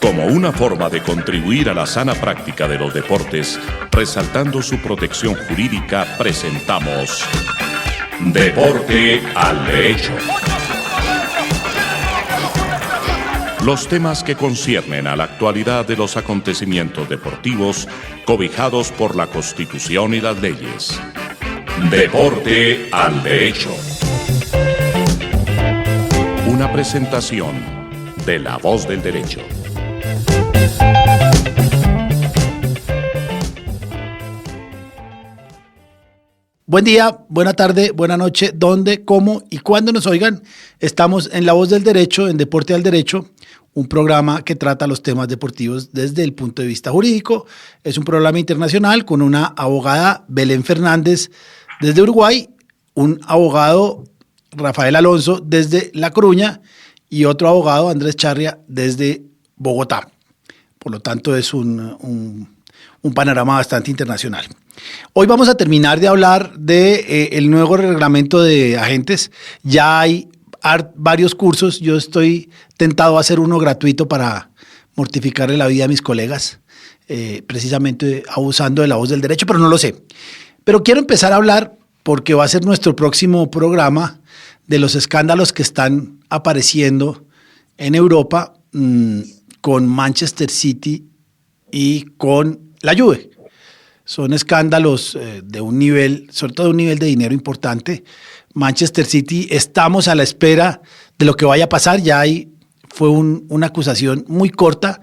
Como una forma de contribuir a la sana práctica de los deportes, resaltando su protección jurídica, presentamos Deporte al Derecho. Los temas que conciernen a la actualidad de los acontecimientos deportivos cobijados por la Constitución y las leyes. Deporte al Derecho. Una presentación de La Voz del Derecho. Buen día, buena tarde, buena noche, donde, cómo y cuándo nos oigan. Estamos en La Voz del Derecho, en Deporte al Derecho, un programa que trata los temas deportivos desde el punto de vista jurídico. Es un programa internacional con una abogada, Belén Fernández, desde Uruguay, un abogado, Rafael Alonso, desde La Coruña, y otro abogado, Andrés Charria, desde Bogotá. Por lo tanto, es un panorama bastante internacional. Hoy vamos a terminar de hablar de el nuevo reglamento de agentes. Ya hay varios cursos. Yo estoy tentado a hacer uno gratuito para mortificarle la vida a mis colegas, precisamente abusando de La Voz del Derecho, pero no lo sé. Pero quiero empezar a hablar, porque va a ser nuestro próximo programa, de los escándalos que están apareciendo en Europa con Manchester City y con la Juve. Son escándalos de un nivel, sobre todo de un nivel de dinero importante. Manchester City, estamos a la espera de lo que vaya a pasar. Fue una acusación muy corta,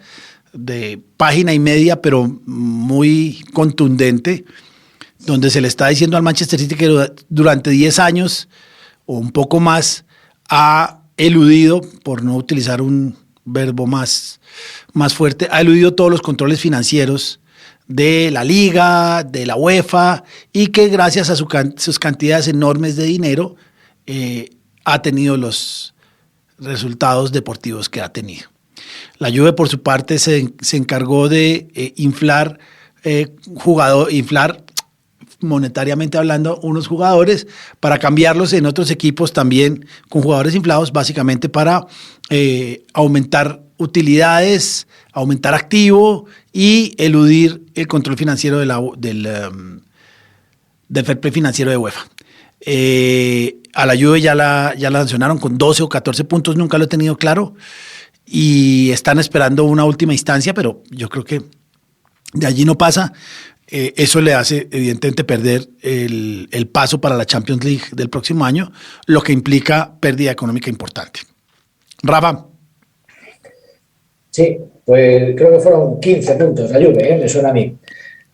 de página y media, pero muy contundente, donde se le está diciendo al Manchester City que durante 10 años o un poco más ha eludido, por no utilizar un verbo más fuerte, ha eludido todos los controles financieros de la Liga, de la UEFA, y que gracias a sus cantidades enormes de dinero ha tenido los resultados deportivos que ha tenido. La Juve, por su parte, se encargó de inflar monetariamente hablando unos jugadores para cambiarlos en otros equipos también con jugadores inflados, básicamente para aumentar utilidades, aumentar activo y eludir el control financiero del fair play financiero de UEFA. A la Juve ya la sancionaron con 12 o 14 puntos, nunca lo he tenido claro, y están esperando una última instancia, pero yo creo que de allí no pasa. Eso le hace evidentemente perder el paso para la Champions League del próximo año, lo que implica pérdida económica importante. Rafa. Sí, pues creo que fueron 15 puntos la Juve, me suena a mí.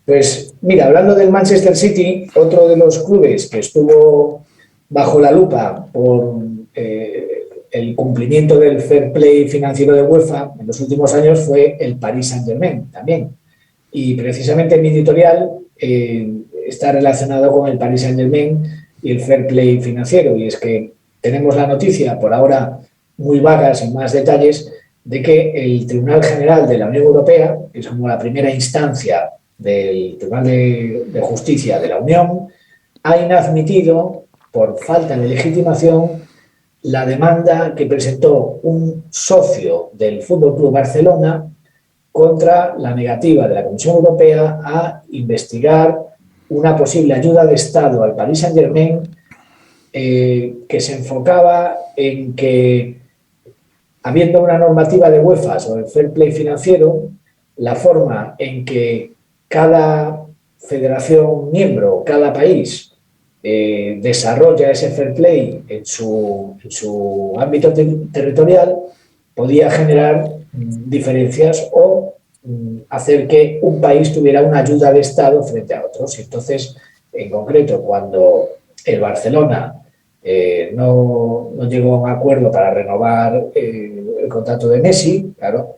Pues mira, hablando del Manchester City, otro de los clubes que estuvo bajo la lupa por el cumplimiento del fair play financiero de UEFA en los últimos años fue el Paris Saint-Germain también. Y precisamente mi editorial está relacionado con el Paris Saint-Germain y el fair play financiero. Y es que tenemos la noticia, por ahora muy vaga, sin más detalles, de que el Tribunal General de la Unión Europea, que es como la primera instancia del Tribunal de Justicia de la Unión, ha inadmitido, por falta de legitimación, la demanda que presentó un socio del Fútbol Club Barcelona contra la negativa de la Comisión Europea a investigar una posible ayuda de Estado al Paris Saint-Germain que se enfocaba en que, habiendo una normativa de UEFA sobre el fair play financiero, la forma en que cada federación miembro, cada país, desarrolla ese fair play en su ámbito territorial podía generar diferencias o hacer que un país tuviera una ayuda de Estado frente a otros. Y entonces, en concreto, cuando el Barcelona no llegó a un acuerdo para renovar el contrato de Messi, claro,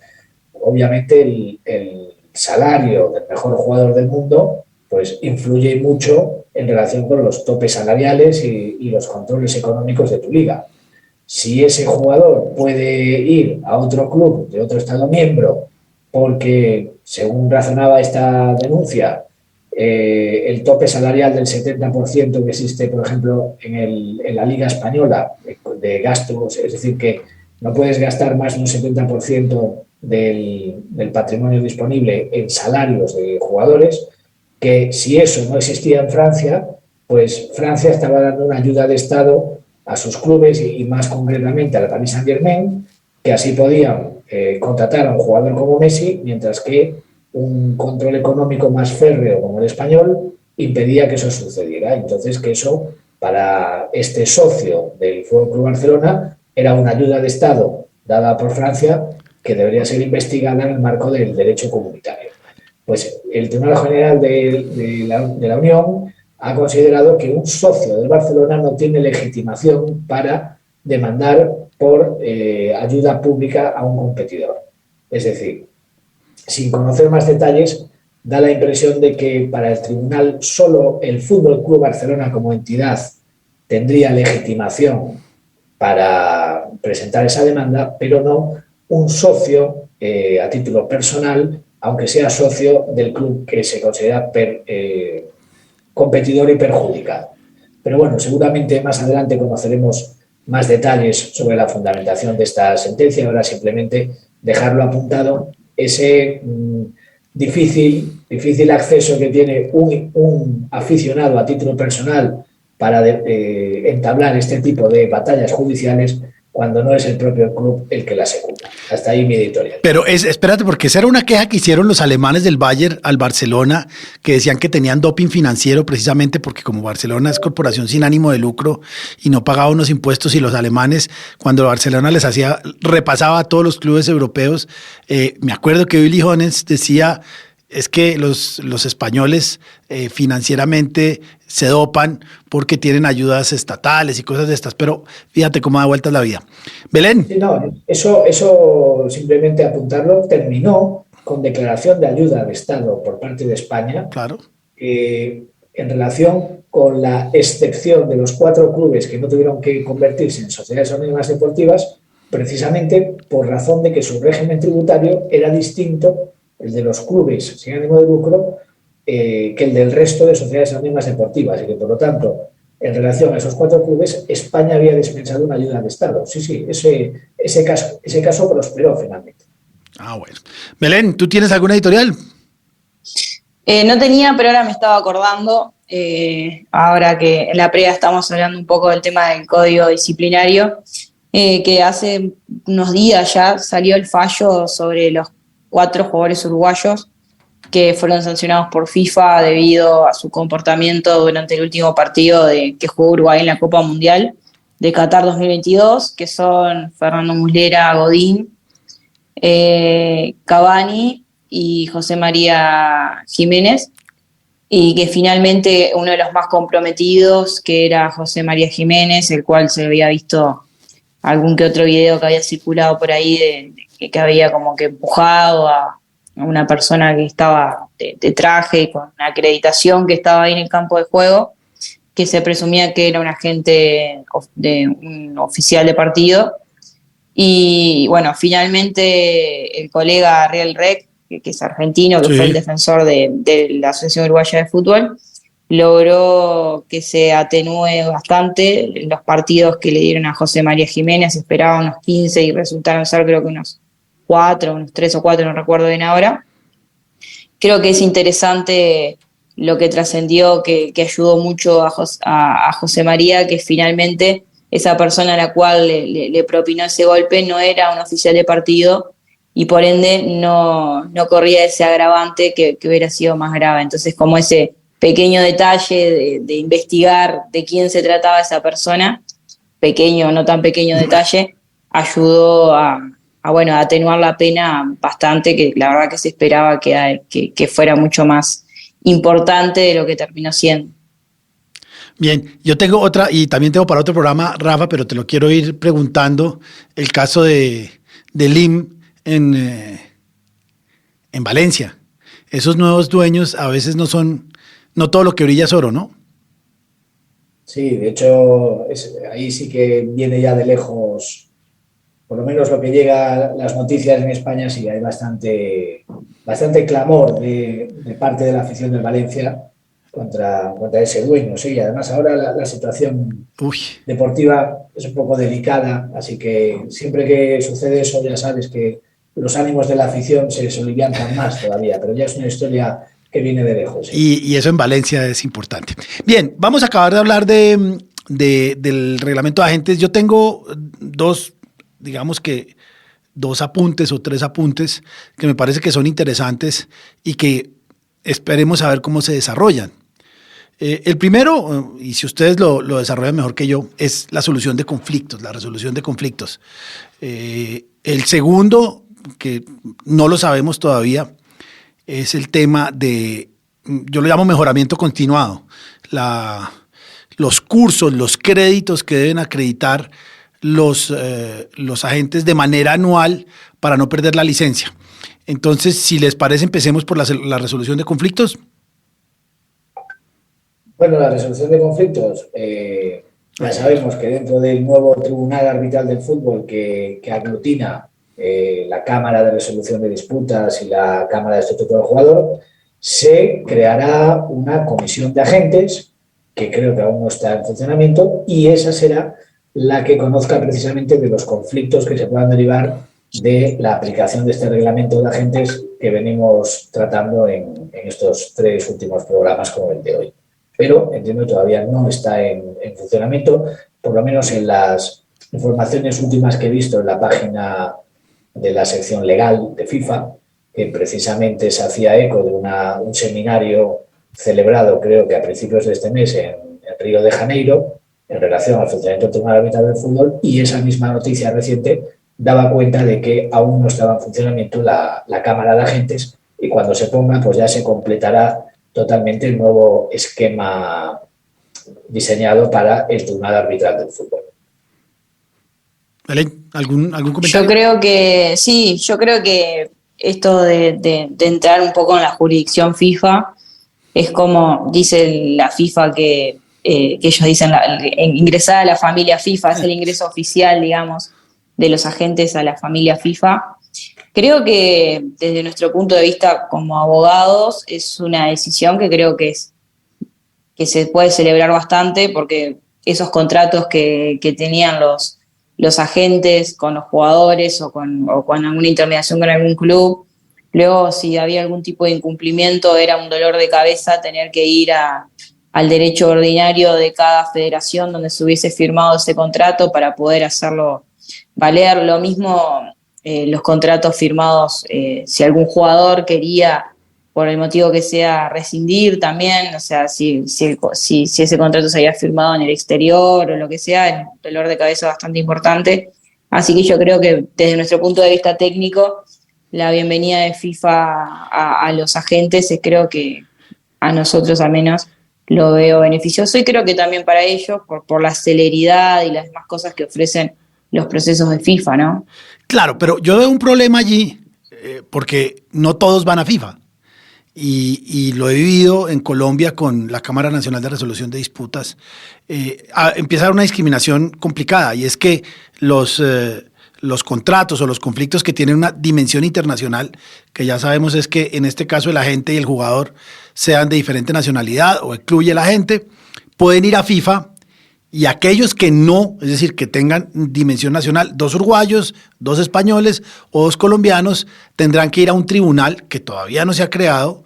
obviamente el salario del mejor jugador del mundo pues influye mucho en relación con los topes salariales y los controles económicos de tu liga. Si ese jugador puede ir a otro club de otro Estado miembro porque, según razonaba esta denuncia, el tope salarial del 70% que existe, por ejemplo, en la Liga Española de gastos, es decir, que no puedes gastar más de un 70% del patrimonio disponible en salarios de jugadores, que si eso no existía en Francia, pues Francia estaba dando una ayuda de Estado a sus clubes y más concretamente al Paris Saint-Germain, que así podían contratar a un jugador como Messi, mientras que un control económico más férreo como el español impedía que eso sucediera. Entonces, que eso para este socio del Fútbol Club Barcelona era una ayuda de Estado dada por Francia que debería ser investigada en el marco del derecho comunitario. Pues el Tribunal General de la Unión ha considerado que un socio del Barcelona no tiene legitimación para demandar por ayuda pública a un competidor. Es decir, sin conocer más detalles, da la impresión de que para el tribunal solo el Fútbol Club Barcelona como entidad tendría legitimación para presentar esa demanda, pero no un socio a título personal, aunque sea socio del club que se considera competidor y perjudicado. Pero bueno, seguramente más adelante conoceremos más detalles sobre la fundamentación de esta sentencia. Ahora simplemente dejarlo apuntado, ese difícil acceso que tiene un aficionado a título personal para entablar este tipo de batallas judiciales cuando no es el propio club el que las ejecuta. Hasta ahí mi editorial. Pero espérate, porque esa era una queja que hicieron los alemanes del Bayern al Barcelona, que decían que tenían doping financiero precisamente porque como Barcelona es corporación sin ánimo de lucro y no pagaba unos impuestos, y los alemanes, cuando Barcelona les repasaba a todos los clubes europeos, me acuerdo que Willy Hoeneß decía, es que los españoles financieramente se dopan porque tienen ayudas estatales y cosas de estas, pero fíjate cómo da vueltas la vida. Belén. Sí, no, eso simplemente apuntarlo, terminó con declaración de ayuda de Estado por parte de España, Claro. En relación con la excepción de los 4 clubes que no tuvieron que convertirse en sociedades anónimas deportivas, precisamente por razón de que su régimen tributario era distinto, el de los clubes sin ánimo de lucro, que el del resto de sociedades anónimas deportivas, y que por lo tanto, en relación a esos 4 clubes, España había dispensado una ayuda de Estado. Sí, ese caso prosperó finalmente. Ah, bueno. Belén, ¿tú tienes alguna editorial? No tenía, pero ahora me estaba acordando, ahora que en la previa estamos hablando un poco del tema del código disciplinario, que hace unos días ya salió el fallo sobre los 4 jugadores uruguayos que fueron sancionados por FIFA debido a su comportamiento durante el último partido que jugó Uruguay en la Copa Mundial de Qatar 2022, que son Fernando Muslera, Godín, Cavani y José María Jiménez, y que finalmente uno de los más comprometidos, que era José María Jiménez, el cual se había visto algún que otro video que había circulado por ahí de que había como que empujado a una persona que estaba de traje y con una acreditación que estaba ahí en el campo de juego, que se presumía que era un agente de un oficial de partido. Y bueno, finalmente el colega Ariel Rec, que es argentino, que fue el defensor de la Asociación Uruguaya de Fútbol, logró que se atenúe bastante los partidos que le dieron a José María Jiménez. Esperaban unos 15 y resultaron ser creo que unos 3 o 4, no recuerdo bien ahora. Creo que es interesante lo que trascendió, que ayudó mucho a José María, que finalmente esa persona a la cual le propinó ese golpe no era un oficial de partido y por ende no corría ese agravante que hubiera sido más grave. Entonces, como ese pequeño detalle de investigar de quién se trataba esa persona, pequeño o no tan pequeño detalle, ayudó a atenuar la pena bastante, que la verdad que se esperaba que fuera mucho más importante de lo que terminó siendo. Bien, yo tengo otra, y también tengo para otro programa, Rafa, pero te lo quiero ir preguntando, el caso de LIM en Valencia. Esos nuevos dueños a veces no todo lo que brilla es oro, ¿no? Sí, de hecho, ahí sí que viene ya de lejos. Por lo menos lo que llega a las noticias en España, sí hay bastante clamor de parte de la afición del Valencia contra ese dueño. Sí, además ahora la situación deportiva es un poco delicada, así que siempre que sucede eso ya sabes que los ánimos de la afición se soliviantan más todavía, pero ya es una historia que viene de lejos. Sí. Y eso en Valencia es importante. Bien, vamos a acabar de hablar del reglamento de agentes. Yo tengo dos apuntes o tres apuntes que me parece que son interesantes y que esperemos a ver cómo se desarrollan. El primero, y si ustedes lo desarrollan mejor que yo, es la solución de conflictos, la resolución de conflictos. El segundo, que no lo sabemos todavía, es el tema yo lo llamo mejoramiento continuado. Los cursos, los créditos que deben acreditar los agentes de manera anual para no perder la licencia. Entonces, si les parece, empecemos por la resolución de conflictos. Bueno, la resolución de conflictos, ya sabemos que dentro del nuevo Tribunal Arbitral del Fútbol que aglutina la Cámara de Resolución de Disputas y la Cámara de Estatuto del Jugador, se creará una comisión de agentes que creo que aún no está en funcionamiento y esa será la que conozca precisamente de los conflictos que se puedan derivar de la aplicación de este reglamento de agentes que venimos tratando en estos 3 últimos programas como el de hoy. Pero entiendo que todavía no está en funcionamiento, por lo menos en las informaciones últimas que he visto en la página de la sección legal de FIFA, que precisamente se hacía eco de un seminario celebrado, creo que a principios de este mes, en Río de Janeiro, en relación al funcionamiento del Tribunal Arbitral del Fútbol, y esa misma noticia reciente daba cuenta de que aún no estaba en funcionamiento la Cámara de Agentes y cuando se ponga, pues ya se completará totalmente el nuevo esquema diseñado para el Tribunal Arbitral del Fútbol. Belén, ¿algún comentario? Yo creo que esto de entrar un poco en la jurisdicción FIFA es como dice la FIFA que ellos dicen ingresar a la familia FIFA, es el ingreso oficial, digamos, de los agentes a la familia FIFA. Creo que desde nuestro punto de vista como abogados es una decisión que creo que se puede celebrar bastante porque esos contratos que tenían los agentes con los jugadores o con alguna intermediación con algún club, luego si había algún tipo de incumplimiento era un dolor de cabeza tener que ir al derecho ordinario de cada federación donde se hubiese firmado ese contrato para poder hacerlo valer. Lo mismo los contratos firmados, si algún jugador quería, por el motivo que sea, rescindir también, o sea, si ese contrato se había firmado en el exterior o lo que sea, es un dolor de cabeza bastante importante. Así que yo creo que desde nuestro punto de vista técnico, la bienvenida de FIFA a los agentes creo que a nosotros al menos lo veo beneficioso y creo que también para ellos, por la celeridad y las demás cosas que ofrecen los procesos de FIFA, ¿no? Claro, pero yo veo un problema allí porque no todos van a FIFA. Y lo he vivido en Colombia con la Cámara Nacional de Resolución de Disputas. Empieza a haber una discriminación complicada y es que los contratos o los conflictos que tienen una dimensión internacional, que ya sabemos es que en este caso el agente y el jugador sean de diferente nacionalidad o excluye el agente, pueden ir a FIFA y aquellos que no, es decir, que tengan dimensión nacional, 2 uruguayos, 2 españoles o 2 colombianos, tendrán que ir a un tribunal que todavía no se ha creado,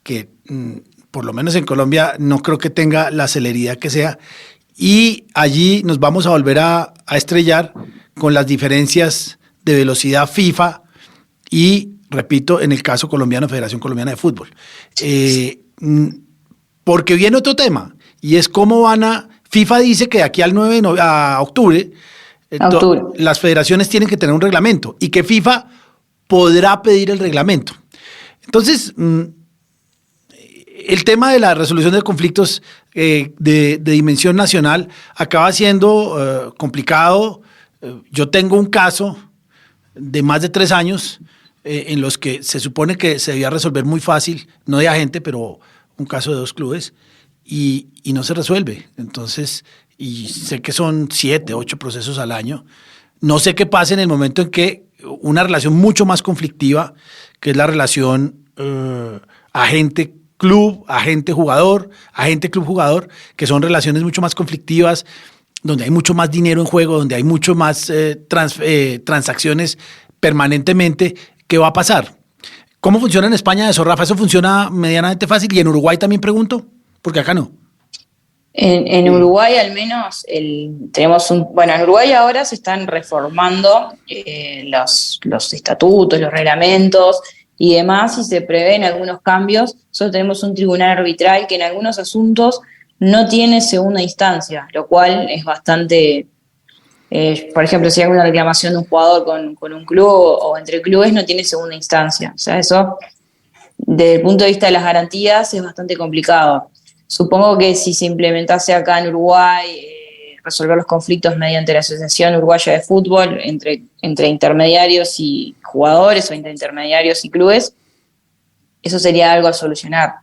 que por lo menos en Colombia no creo que tenga la celeridad que sea, y allí nos vamos a volver a estrellar con las diferencias de velocidad FIFA y, repito, en el caso colombiano, Federación Colombiana de Fútbol. Porque viene otro tema, y es cómo FIFA dice que de aquí al 9 de octubre, las federaciones tienen que tener un reglamento y que FIFA podrá pedir el reglamento. Entonces, el tema de la resolución de conflictos de dimensión nacional acaba siendo complicado. Yo tengo un caso de más de 3 años en los que se supone que se debía resolver muy fácil, no de agente, pero un caso de 2 clubes, y no se resuelve. Entonces, y sé que son 7, 8 procesos al año. No sé qué pasa en el momento en que una relación mucho más conflictiva, que es la relación agente club, agente-jugador, agente-club-jugador, que son relaciones mucho más conflictivas, donde hay mucho más dinero en juego, donde hay mucho más transacciones permanentemente. ¿Qué va a pasar? ¿Cómo funciona en España eso, Rafa? ¿Eso funciona medianamente fácil? ¿Y en Uruguay también pregunto? Porque acá no. En Uruguay al menos tenemos en Uruguay ahora se están reformando los estatutos, los reglamentos y demás, y se prevén algunos cambios. Nosotros tenemos un tribunal arbitral que en algunos asuntos no tiene segunda instancia, lo cual es bastante, por ejemplo, si hay una reclamación de un jugador con un club o entre clubes, no tiene segunda instancia. O sea, eso desde el punto de vista de las garantías es bastante complicado. Supongo que si se implementase acá en Uruguay resolver los conflictos mediante la Asociación Uruguaya de Fútbol entre intermediarios y jugadores o entre intermediarios y clubes, eso sería algo a solucionar.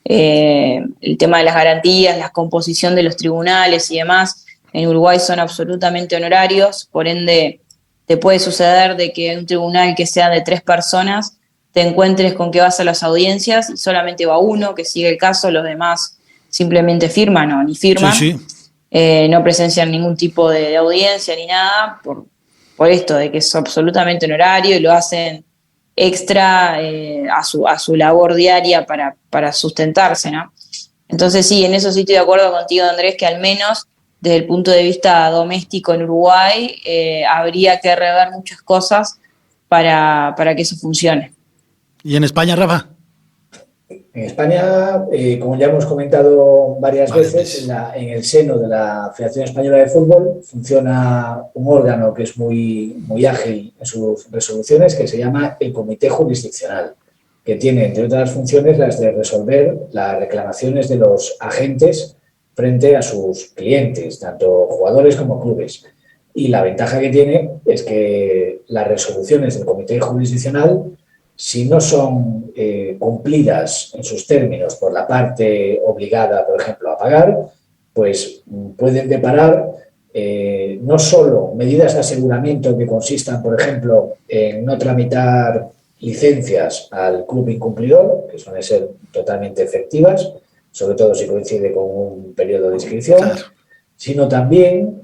El tema de las garantías, la composición de los tribunales y demás, en Uruguay son absolutamente honorarios, por ende te puede suceder de que un tribunal que sea de 3 personas te encuentres con que vas a las audiencias y solamente va uno que sigue el caso, los demás simplemente firman o ni firman, Sí. No presencian ningún tipo de audiencia ni nada, por esto de que es absolutamente honorario y lo hacen extra a su labor diaria para sustentarse, ¿no? Entonces sí, en eso sí estoy de acuerdo contigo, Andrés, que al menos desde el punto de vista doméstico en Uruguay habría que rever muchas cosas para que eso funcione. ¿Y en España, Rafa? En España, como ya hemos comentado varias veces, en el seno de la Federación Española de Fútbol funciona un órgano que es muy, muy ágil en sus resoluciones, que se llama el Comité Jurisdiccional, que tiene, entre otras funciones, las de resolver las reclamaciones de los agentes frente a sus clientes, tanto jugadores como clubes. Y la ventaja que tiene es que las resoluciones del Comité Jurisdiccional, si no son cumplidas en sus términos por la parte obligada, por ejemplo, a pagar, pues pueden deparar no solo medidas de aseguramiento que consistan, por ejemplo, en no tramitar licencias al club incumplidor, que suelen ser totalmente efectivas, sobre todo si coincide con un periodo de inscripción, claro, sino también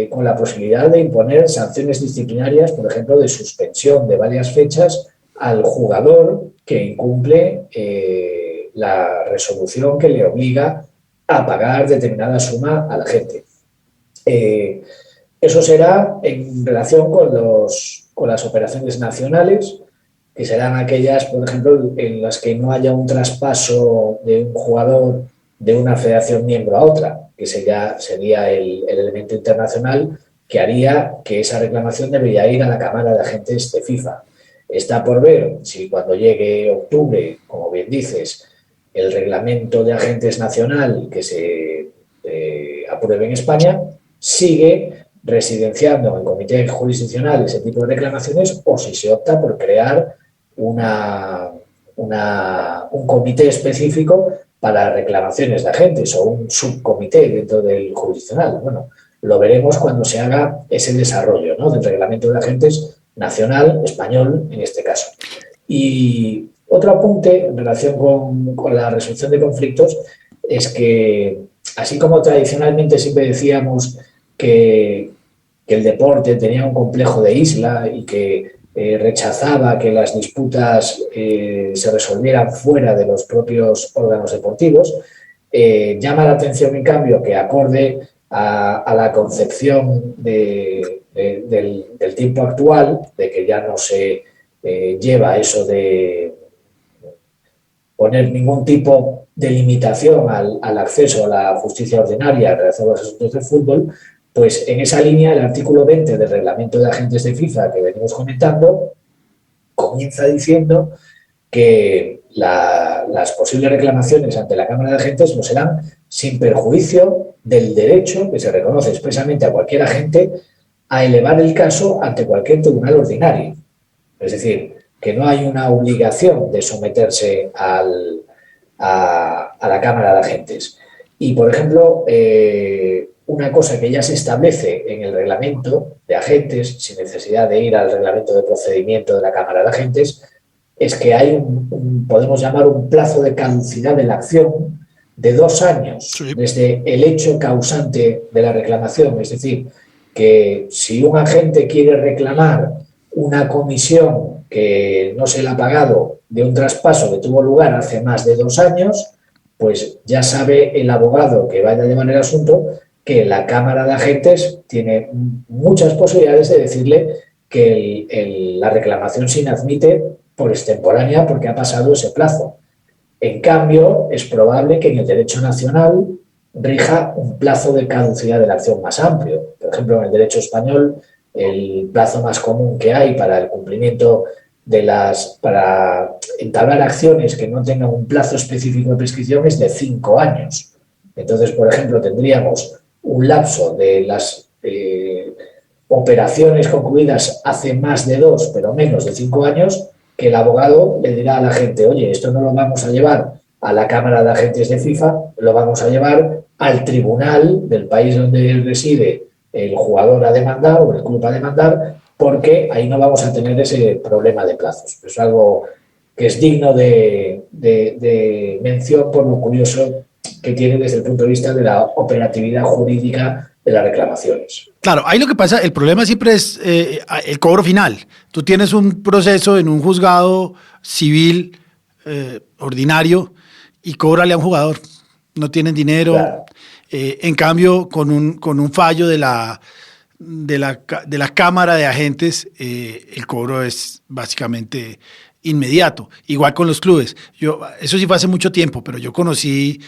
con la posibilidad de imponer sanciones disciplinarias, por ejemplo, de suspensión de varias fechas al jugador que incumple la resolución que le obliga a pagar determinada suma a la gente. Eso será en relación con las operaciones nacionales, que serán aquellas, por ejemplo, en las que no haya un traspaso de un jugador de una federación miembro a otra, que sería el elemento internacional que haría que esa reclamación debería ir a la Cámara de Agentes de FIFA. Está por ver si cuando llegue octubre, como bien dices, el reglamento de agentes nacional que se apruebe en España sigue residenciando en el Comité Jurisdiccional ese tipo de reclamaciones, o si se opta por crear un comité específico para reclamaciones de agentes o un subcomité dentro del jurisdiccional. Bueno, lo veremos cuando se haga ese desarrollo, ¿no?, del reglamento de agentes nacional, español en este caso. Y otro apunte en relación con la resolución de conflictos es que, así como tradicionalmente siempre decíamos que el deporte tenía un complejo de isla y que rechazaba que las disputas se resolvieran fuera de los propios órganos deportivos, llama la atención, en cambio, que acorde a la concepción del tiempo actual, de que ya no se lleva eso de poner ningún tipo de limitación al acceso a la justicia ordinaria en relación a los asuntos de fútbol, pues en esa línea el artículo 20 del reglamento de agentes de FIFA que venimos comentando comienza diciendo que las posibles reclamaciones ante la Cámara de Agentes lo serán sin perjuicio del derecho que se reconoce expresamente a cualquier agente a elevar el caso ante cualquier tribunal ordinario. Es decir, que no hay una obligación de someterse a la Cámara de Agentes. Y, por ejemplo, una cosa que ya se establece en el reglamento de agentes, sin necesidad de ir al reglamento de procedimiento de la Cámara de Agentes, es que hay podemos llamar un plazo de caducidad de la acción de 2 años desde el hecho causante de la reclamación. Es decir, que si un agente quiere reclamar una comisión que no se le ha pagado de un traspaso que tuvo lugar hace más de 2 años, pues ya sabe el abogado que vaya a llevar el asunto que la Cámara de Agentes tiene muchas posibilidades de decirle que la reclamación se inadmite por extemporánea porque ha pasado ese plazo. En cambio, es probable que en el derecho nacional rija un plazo de caducidad de la acción más amplio. Por ejemplo, en el derecho español, el plazo más común que hay para el cumplimiento para entablar acciones que no tengan un plazo específico de prescripción es de 5 años. Entonces, por ejemplo, tendríamos un lapso de las operaciones concluidas hace más de 2, pero menos de 5 años, que el abogado le dirá a la gente, oye, esto no lo vamos a llevar a la Cámara de Agentes de FIFA, lo vamos a llevar al tribunal del país donde reside el jugador a demandar o el club a demandar, porque ahí no vamos a tener ese problema de plazos. Es algo que es digno de mención por lo curioso que tiene desde el punto de vista de la operatividad jurídica de las reclamaciones. Claro, ahí lo que pasa, el problema siempre es el cobro final. Tú tienes un proceso en un juzgado civil ordinario y cóbrale a un jugador. No tienen dinero. Claro. En cambio, con un fallo de la Cámara de Agentes, el cobro es básicamente inmediato. Igual con los clubes. Eso sí fue hace mucho tiempo, pero yo conocí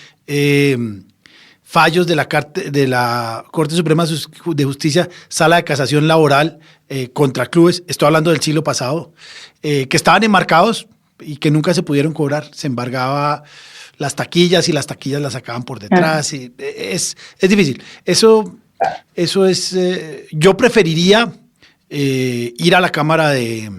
fallos de la Corte Suprema de Justicia, Sala de Casación Laboral contra clubes, estoy hablando del siglo pasado, que estaban enmarcados y que nunca se pudieron cobrar. Se embargaba las taquillas y las taquillas las sacaban por detrás. Y es difícil. Eso es... yo preferiría ir a la Cámara de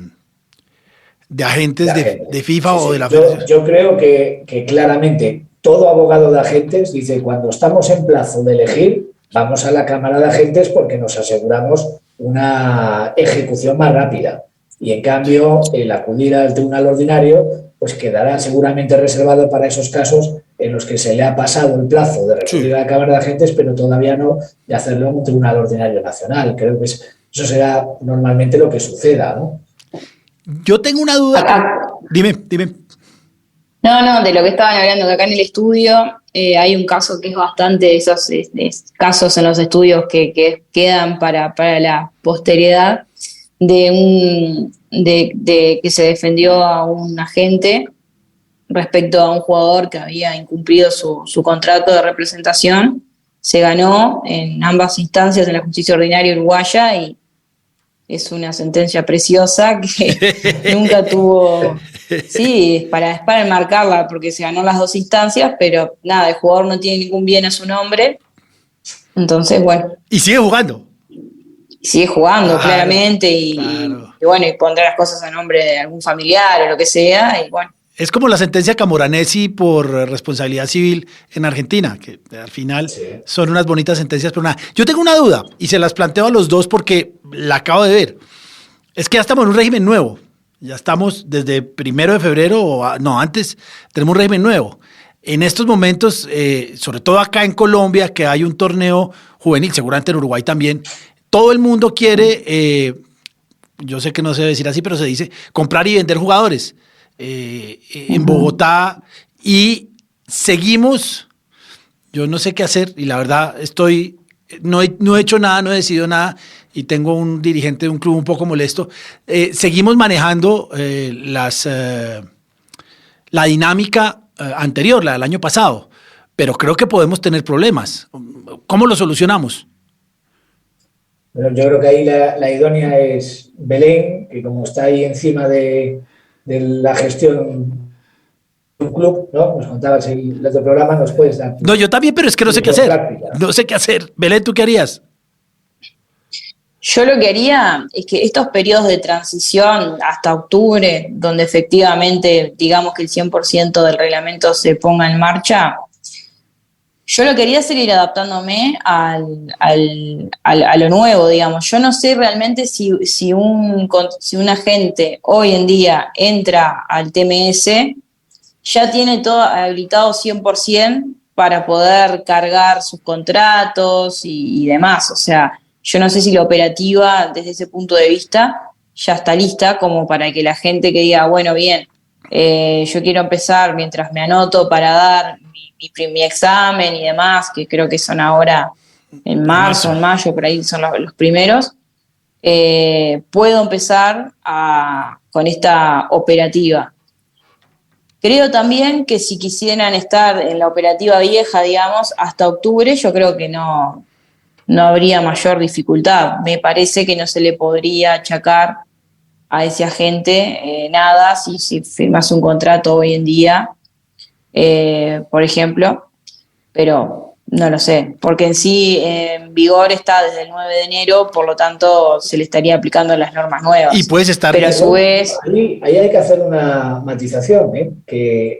Agentes de FIFA sí, o de la Federación. Yo creo que claramente todo abogado de agentes dice cuando estamos en plazo de elegir, vamos a la Cámara de Agentes porque nos aseguramos una ejecución más rápida. Y en cambio, el acudir al tribunal ordinario pues quedará seguramente reservado para esos casos en los que se le ha pasado el plazo de recurrir a la Cámara de Agentes, pero todavía no de hacerlo en un tribunal ordinario nacional. Creo que eso será normalmente lo que suceda, ¿no? Yo tengo una duda. Dime. No, de lo que estaban hablando, que acá en el estudio hay un caso que es bastante de esos casos en los estudios que quedan para la posteridad, de que se defendió a un agente respecto a un jugador que había incumplido su contrato de representación. Se ganó en ambas instancias en la justicia ordinaria uruguaya y es una sentencia preciosa que nunca tuvo... Sí, es para enmarcarla porque se ganó las 2 instancias, pero nada, el jugador no tiene ningún bien a su nombre. Entonces, bueno. Y sigue jugando. Claro, claramente, y bueno, y pondrá las cosas a nombre de algún familiar o lo que sea, y bueno. Es como la sentencia Camoranesi por responsabilidad civil en Argentina, que al final son unas bonitas sentencias, pero nada. Yo tengo una duda y se las planteo a los dos porque la acabo de ver. Es que ya estamos en un régimen nuevo. Ya estamos desde 1 de febrero, antes, tenemos un régimen nuevo. En estos momentos, sobre todo acá en Colombia, que hay un torneo juvenil, seguramente en Uruguay también, todo el mundo quiere, yo sé que no se debe decir así, pero se dice, comprar y vender jugadores. En Bogotá, y seguimos, yo no sé qué hacer y la verdad no he hecho nada, no he decidido nada y tengo un dirigente de un club un poco molesto. Seguimos manejando la dinámica anterior, la del año pasado, pero creo que podemos tener problemas. ¿Cómo lo solucionamos? Bueno, yo creo que ahí la idónea es Belén, que como está ahí encima de la gestión de un club, ¿no? Nos contabas el otro programa, nos puedes dar... No, yo también, pero es que no sé qué hacer. Práctica. No sé qué hacer. Belén, ¿tú qué harías? Yo lo que haría es que estos periodos de transición hasta octubre, donde efectivamente digamos que el 100% del reglamento se ponga en marcha, yo lo quería hacer ir adaptándome a lo nuevo, digamos. Yo no sé realmente si un agente hoy en día entra al TMS, ya tiene todo habilitado 100% para poder cargar sus contratos y demás. O sea, yo no sé si la operativa, desde ese punto de vista, ya está lista como para que la gente que diga, bueno, bien, yo quiero empezar mientras me anoto para dar mi examen y demás, que creo que son ahora en marzo, en mayo, por ahí son los primeros, puedo empezar con esta operativa. Creo también que si quisieran estar en la operativa vieja, digamos, hasta octubre, yo creo que no habría mayor dificultad. Me parece que no se le podría achacar a ese agente nada si firmas un contrato hoy en día, por ejemplo, pero no lo sé, porque en sí en vigor está desde el 9 de enero, por lo tanto se le estaría aplicando las normas nuevas. Y puedes estar... Pero a su vez... Ahí hay que hacer una matización, que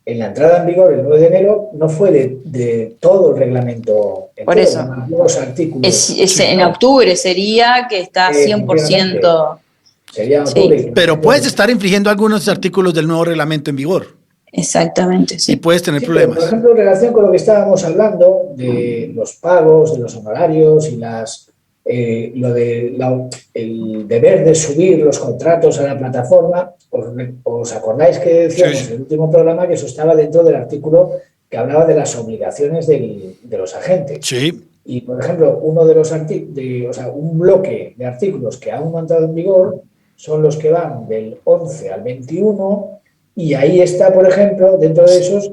en la entrada en vigor el 9 de enero no fue de todo el reglamento. Por eso. Los artículos. En octubre sería que está 100%... Sería octubre. Sí. Pero puedes estar infringiendo algunos artículos del nuevo reglamento en vigor. Exactamente, sí. Y puedes tener problemas. Por ejemplo, en relación con lo que estábamos hablando de los pagos, de los honorarios y el deber de subir los contratos a la plataforma, ¿os acordáis que decíamos en el último programa que eso estaba dentro del artículo que hablaba de las obligaciones de los agentes? Sí. Y, por ejemplo, uno de los un bloque de artículos que aún no han entrado en vigor son los que van del 11 al 21, y ahí está, por ejemplo, dentro de esos,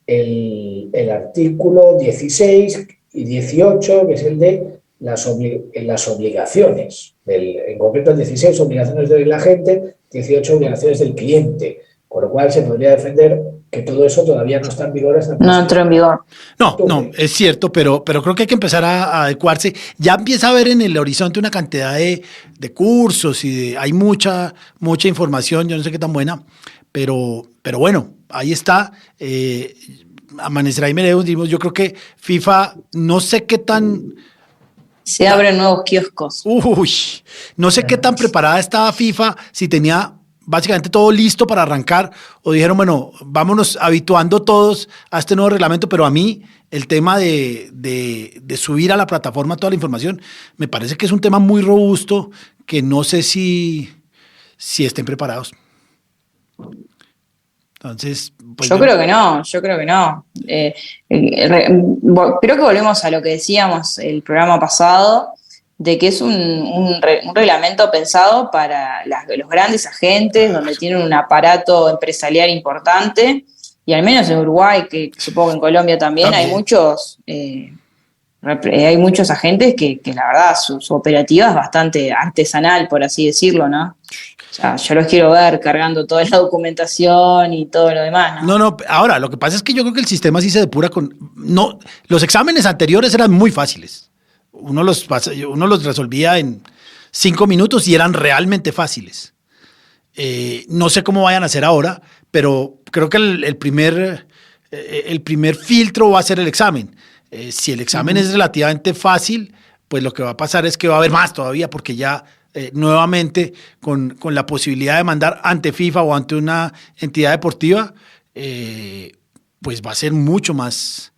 el artículo 16 y 18, que es el de las obligaciones. En concreto, el 16, obligaciones del agente, 18, obligaciones del cliente. Con lo cual, se podría defender que todo eso todavía no está en vigor. No entró en vigor. No, es cierto, pero creo que hay que empezar a adecuarse. Ya empieza a haber en el horizonte una cantidad de cursos y hay mucha información, yo no sé qué tan buena, pero bueno, ahí está. Amanecerá y veremos. Yo creo que FIFA, no sé qué tan... Se abren nuevos kioscos. Uy, no sé qué tan preparada estaba FIFA, si tenía básicamente todo listo para arrancar, o dijeron, bueno, vámonos habituando todos a este nuevo reglamento, pero a mí el tema de subir a la plataforma toda la información, me parece que es un tema muy robusto, que no sé si estén preparados. Entonces, pues yo creo que no. Creo que volvemos a lo que decíamos el programa pasado, de que es un reglamento pensado para los grandes agentes, donde tienen un aparato empresarial importante, y al menos en Uruguay, que supongo que en Colombia también. Hay muchos agentes que la verdad su operativa es bastante artesanal, por así decirlo, ¿no? O sea, yo los quiero ver cargando toda la documentación y todo lo demás, ¿no? No, ahora, lo que pasa es que yo creo que el sistema sí se depura los exámenes anteriores eran muy fáciles. Uno los resolvía en 5 minutos y eran realmente fáciles. No sé cómo vayan a hacer ahora, pero creo que el primer filtro va a ser el examen. Si el examen es relativamente fácil, pues lo que va a pasar es que va a haber más todavía, porque ya nuevamente con la posibilidad de mandar ante FIFA o ante una entidad deportiva, pues va a ser mucho más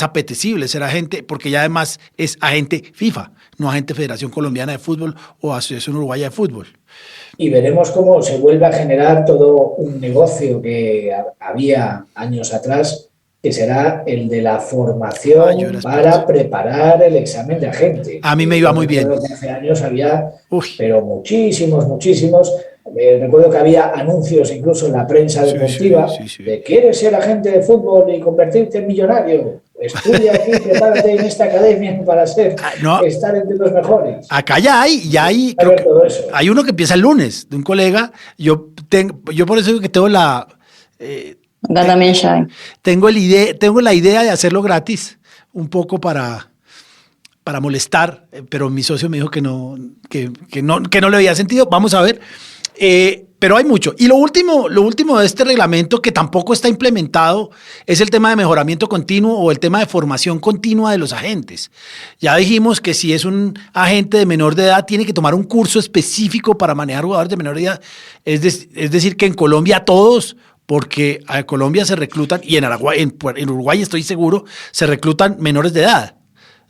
apetecible ser agente, porque ya además es agente FIFA, no agente Federación Colombiana de Fútbol o Asociación Uruguaya de Fútbol. Y veremos cómo se vuelve a generar todo un negocio que había años atrás, que será el de la formación para preparar el examen de agente. A mí me iba muy bien. Hace años había, pero muchísimos. Recuerdo que había anuncios incluso en la prensa deportiva de ¿quieres ser agente de fútbol y convertirte en millonario? Estudia aquí, prepárate en esta academia para estar entre los mejores. Acá ya hay creo que hay uno que empieza el lunes, de un colega. Yo por eso digo que tengo la... Acá también ya hay. Tengo la idea de hacerlo gratis, un poco para pero mi socio me dijo que no le veía sentido. Vamos a ver. pero hay mucho. Y lo último de este reglamento que tampoco está implementado es el tema de mejoramiento continuo o el tema de formación continua de los agentes. Ya dijimos que si es un agente de menor de edad, tiene que tomar un curso específico para manejar jugadores de menor de edad. Es decir, que en Colombia todos, porque a Colombia se reclutan, y en Uruguay estoy seguro, se reclutan menores de edad.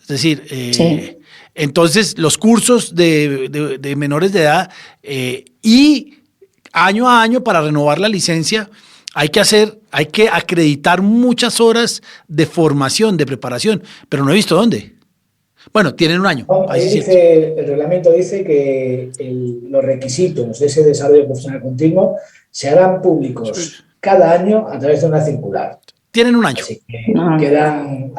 Es decir, Sí. entonces los cursos de menores de edad y año a año para renovar la licencia hay que acreditar muchas horas de formación, de preparación, pero no he visto dónde. Bueno, tienen un año. No, ahí dice, el reglamento dice que los requisitos de ese desarrollo profesional continuo se harán públicos cada año a través de una circular. Tienen un año. Así que quedan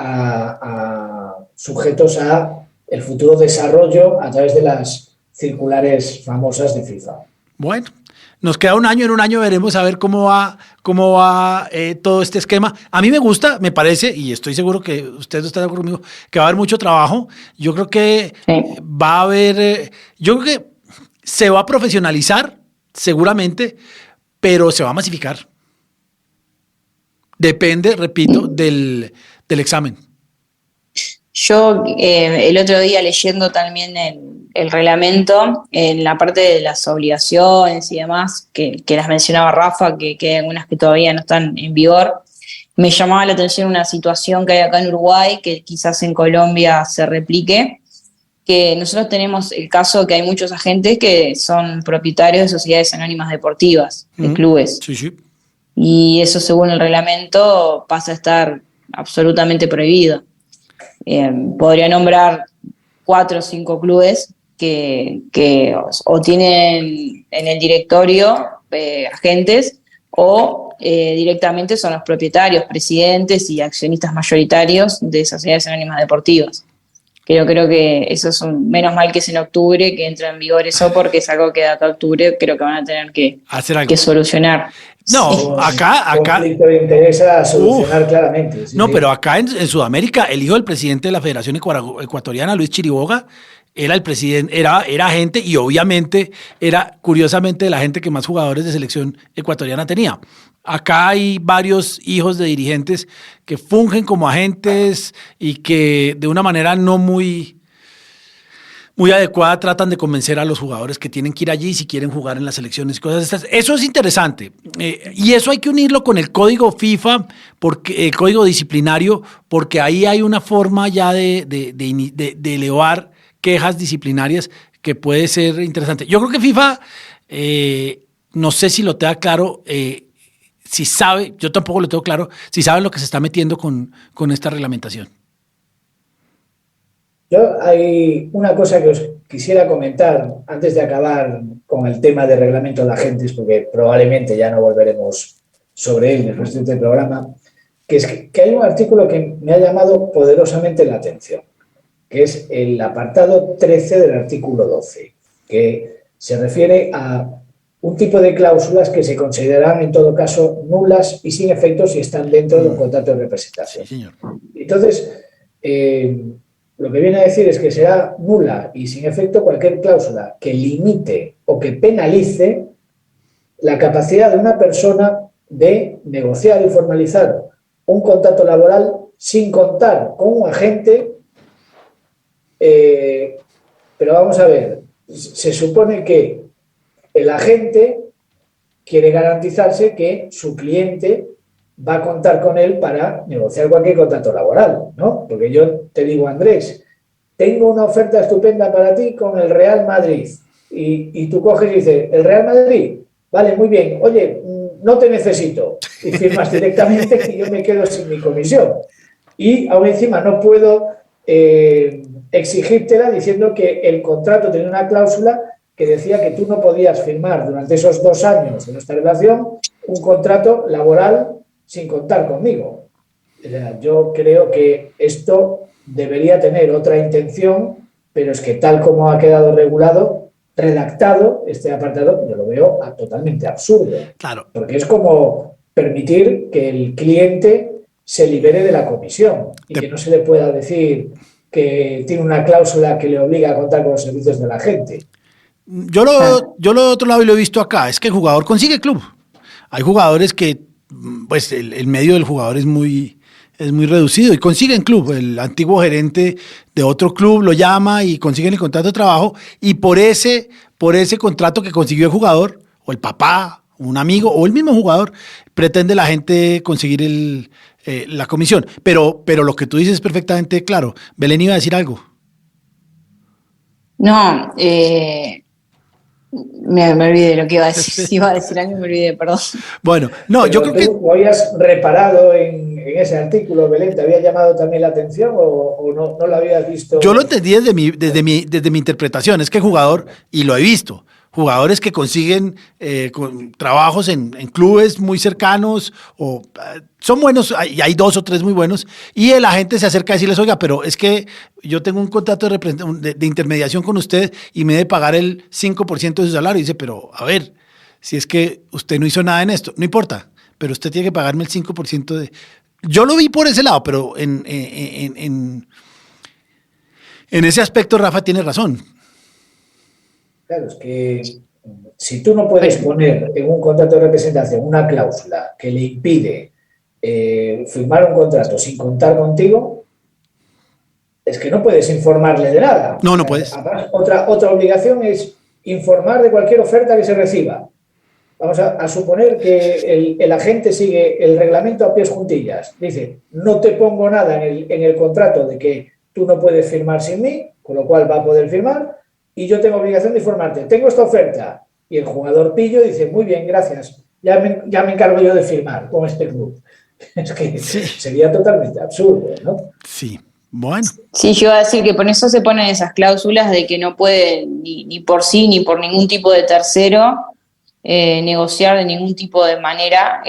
sujetos a el futuro desarrollo a través de las circulares famosas de FIFA. Bueno, nos queda un año, en un año veremos a ver cómo va todo este esquema. A mí me gusta, me parece, y estoy seguro que ustedes están de acuerdo conmigo, que va a haber mucho trabajo. Yo creo que va a haber, yo creo que se va a profesionalizar, seguramente, pero se va a masificar. Depende, repito, del examen. Yo el otro día leyendo también el reglamento, en la parte de las obligaciones y demás, que las mencionaba Rafa, que hay algunas que todavía no están en vigor, me llamaba la atención una situación que hay acá en Uruguay, que quizás en Colombia se replique, que nosotros tenemos el caso que hay muchos agentes que son propietarios de sociedades anónimas deportivas, de clubes. Sí, sí. Y eso, según el reglamento, pasa a estar absolutamente prohibido. Podría nombrar 4 o 5 clubes que o tienen en el directorio agentes o directamente son los propietarios, presidentes y accionistas mayoritarios de sociedades anónimas deportivas. Creo que eso es menos mal que es en octubre que entra en vigor eso, porque es algo que de acá a octubre creo que van a tener que solucionar. No, Sí. acá. Conflicto de interés a solucionar claramente. Sí, no, sí. pero acá en Sudamérica, el hijo del presidente de la Federación Ecuatoriana, Luis Chiriboga, era el presidente, era agente y obviamente era, curiosamente, la gente que más jugadores de selección ecuatoriana tenía. Acá hay varios hijos de dirigentes que fungen como agentes y que de una manera no muy adecuada tratan de convencer a los jugadores que tienen que ir allí si quieren jugar en las selecciones y cosas estas. Eso es interesante. Y eso hay que unirlo con el código FIFA, porque el código disciplinario, porque ahí hay una forma ya de elevar quejas disciplinarias que puede ser interesante. Yo creo que FIFA, no sé si lo tenga claro, si sabe, yo tampoco lo tengo claro, si saben lo que se está metiendo con esta reglamentación. Yo hay una cosa que os quisiera comentar antes de acabar con el tema de reglamento de agentes, porque probablemente ya no volveremos sobre él después de este programa, que es que hay un artículo que me ha llamado poderosamente la atención, que es el apartado 13 del artículo 12, que se refiere a un tipo de cláusulas que se consideran en todo caso nulas y sin efecto si están dentro de un contrato de representación. Sí, señor. Entonces, lo que viene a decir es que será nula y sin efecto cualquier cláusula que limite o que penalice la capacidad de una persona de negociar y formalizar un contrato laboral sin contar con un agente. Pero vamos a ver, se supone que el agente quiere garantizarse que su cliente va a contar con él para negociar cualquier contrato laboral, ¿no? Porque yo te digo, Andrés, tengo una oferta estupenda para ti con el Real Madrid. Y tú coges y dices, ¿el Real Madrid? Vale, muy bien. Oye, no te necesito. Y firmas directamente que yo me quedo sin mi comisión. Y aún encima no puedo exigírtela diciendo que el contrato tenía una cláusula que decía que tú no podías firmar durante esos 2 años de nuestra relación un contrato laboral sin contar conmigo. O sea, yo creo que esto debería tener otra intención, pero es que tal como ha quedado regulado, redactado este apartado, yo lo veo totalmente absurdo. Claro. Porque es como permitir que el cliente se libere de la comisión y que no se le pueda decir que tiene una cláusula que le obliga a contar con los servicios de la gente. Yo lo otro lado y lo he visto acá, es que el jugador consigue club. Hay jugadores que, pues, el medio del jugador es muy reducido y consiguen club. El antiguo gerente de otro club lo llama y consiguen el contrato de trabajo y por ese contrato que consiguió el jugador, o el papá, un amigo, o el mismo jugador, pretende la gente conseguir la comisión. Pero lo que tú dices es perfectamente claro. Belén iba a decir algo. No, me olvidé lo que iba a decir. Si iba a decir algo, me olvidé, perdón. Bueno, no, pero yo creo que... ¿Lo habías reparado en ese artículo, Belén? ¿Te había llamado también la atención o no lo habías visto? Yo lo entendí desde mi interpretación. Es que el jugador, y lo he visto, jugadores que consiguen trabajos en clubes muy cercanos o son buenos, y hay 2 o 3 muy buenos, y el agente se acerca a decirles, oiga, pero es que yo tengo un contrato de intermediación con usted y me debe pagar el 5% de su salario. Y dice, pero a ver, si es que usted no hizo nada en esto, no importa, pero usted tiene que pagarme el 5% de... Yo lo vi por ese lado, pero en ese aspecto Rafa tiene razón. Claro, es que si tú no puedes poner en un contrato de representación una cláusula que le impide firmar un contrato sin contar contigo, es que no puedes informarle de nada. No puedes. Además, otra obligación es informar de cualquier oferta que se reciba. Vamos a suponer que el agente sigue el reglamento a pies juntillas. Dice, no te pongo nada en el contrato de que tú no puedes firmar sin mí, con lo cual va a poder firmar, y yo tengo obligación de informarte. Tengo esta oferta. Y el jugador pillo dice, muy bien, gracias. Ya me encargo yo de firmar con este club. Es que sería totalmente absurdo, ¿no? Sí, bueno. Sí, yo iba a decir que por eso se ponen esas cláusulas de que no puede ni por sí ni por ningún tipo de tercero negociar de ningún tipo de manera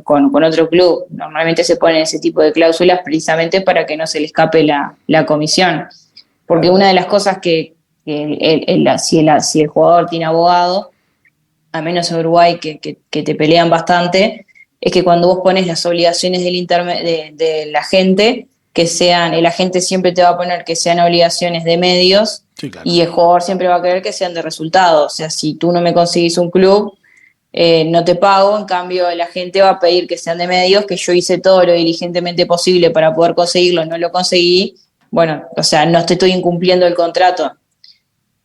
con otro club. Normalmente se ponen ese tipo de cláusulas precisamente para que no se le escape la comisión. Porque una de las cosas que si el jugador tiene abogado, a menos en Uruguay que te pelean bastante, es que cuando vos pones las obligaciones del agente, el agente siempre te va a poner que sean obligaciones de medios, sí, claro. Y el jugador siempre va a querer que sean de resultados. O sea, si tú no me conseguís un club, no te pago. En cambio, el agente va a pedir que sean de medios, que yo hice todo lo diligentemente posible para poder conseguirlo, no lo conseguí. Bueno, o sea, no te estoy incumpliendo el contrato.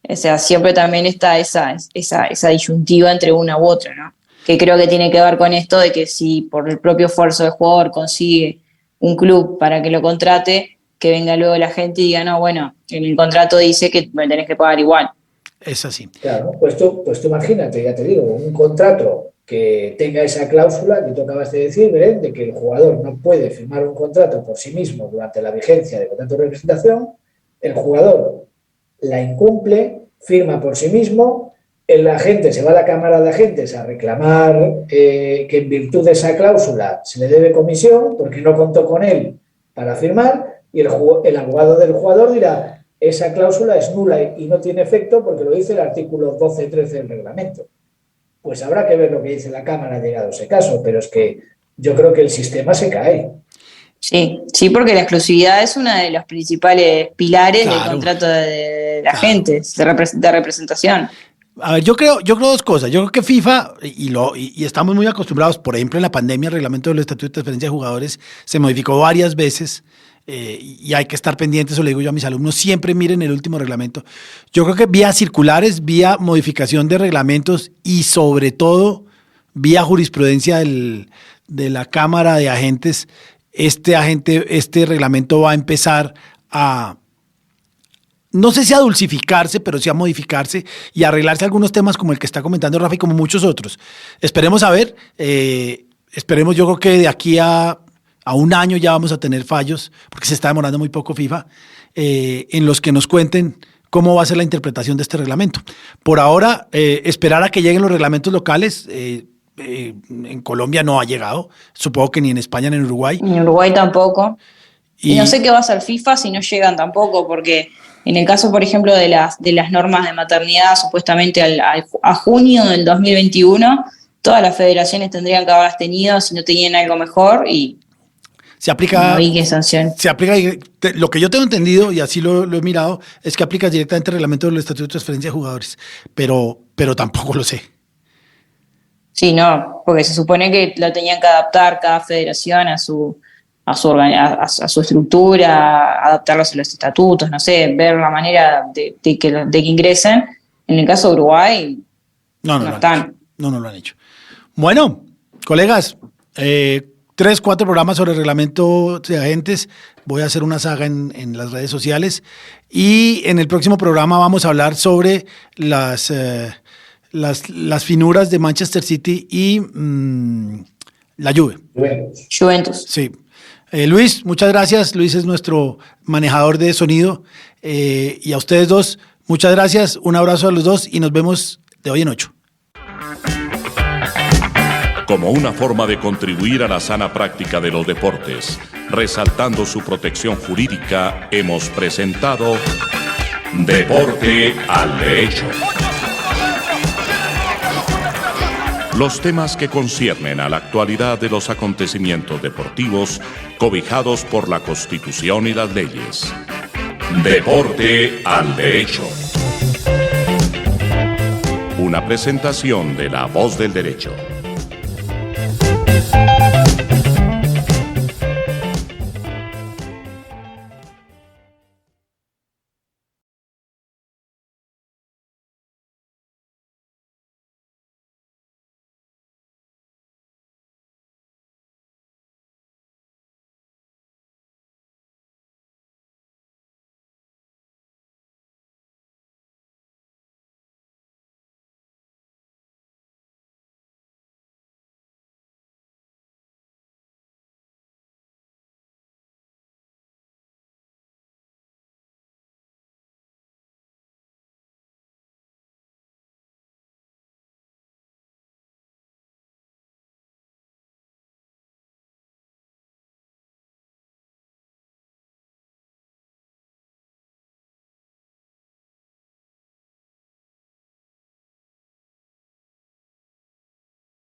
O sea, siempre también está esa disyuntiva entre una u otra, ¿no? Que creo que tiene que ver con esto de que si por el propio esfuerzo del jugador consigue un club para que lo contrate, que venga luego la gente y diga, no, bueno, en el contrato dice que me tenés que pagar igual. Es así. Claro, pues tú imagínate, ya te digo, un contrato que tenga esa cláusula que tú acabas de decir, Belén, de que el jugador no puede firmar un contrato por sí mismo durante la vigencia del contrato de representación, el jugador la incumple, firma por sí mismo, el agente se va a la Cámara de Agentes a reclamar que en virtud de esa cláusula se le debe comisión porque no contó con él para firmar, y el abogado del jugador dirá, esa cláusula es nula y no tiene efecto porque lo dice el artículo 12-13 del reglamento. Pues habrá que ver lo que dice la Cámara llegado a ese caso, pero es que yo creo que el sistema se cae. Sí, porque la exclusividad es uno de los principales pilares del contrato de agentes, de representación. A ver, yo creo 2 cosas. Yo creo que FIFA, y estamos muy acostumbrados, por ejemplo, en la pandemia, el reglamento del Estatuto de Transferencia de Jugadores se modificó varias veces, y hay que estar pendientes, eso le digo yo a mis alumnos, siempre miren el último reglamento. Yo creo que vía circulares, vía modificación de reglamentos y sobre todo vía jurisprudencia de la Cámara de Agentes, este reglamento va a empezar a, no sé si a dulcificarse, pero sí a modificarse y a arreglarse algunos temas como el que está comentando Rafa y como muchos otros. Esperemos a ver, esperemos, yo creo que de aquí a un año ya vamos a tener fallos, porque se está demorando muy poco FIFA, en los que nos cuenten cómo va a ser la interpretación de este reglamento. Por ahora, esperar a que lleguen los reglamentos locales. En Colombia no ha llegado, supongo que ni en España ni en Uruguay. En Uruguay tampoco. Y no sé qué va a hacer FIFA si no llegan tampoco, porque en el caso, por ejemplo, de las normas de maternidad, supuestamente a junio del 2021, todas las federaciones tendrían que haberlas tenido si no tenían algo mejor y Se aplica... No vi qué sanción. Se aplica, lo que yo tengo entendido, y así lo he mirado, es que aplica directamente el reglamento del Estatuto de Transferencia de Jugadores, pero tampoco lo sé. Sí, no, porque se supone que lo tenían que adaptar cada federación a su estructura, adaptarlos a los estatutos, no sé, ver la manera de que ingresen. En el caso de Uruguay, no están. No lo han hecho. Bueno, colegas, 3-4 programas sobre el reglamento de agentes. Voy a hacer una saga en las redes sociales. Y en el próximo programa vamos a hablar sobre las finuras de Manchester City y la Juve. Juventus. Sí. Luis, muchas gracias. Luis es nuestro manejador de sonido. Y a ustedes dos, muchas gracias. Un abrazo a los dos y nos vemos de hoy en 8. Como una forma de contribuir a la sana práctica de los deportes, resaltando su protección jurídica, hemos presentado Deporte al Derecho. Los temas que conciernen a la actualidad de los acontecimientos deportivos cobijados por la Constitución y las leyes. Deporte al Derecho. Una presentación de La Voz del Derecho.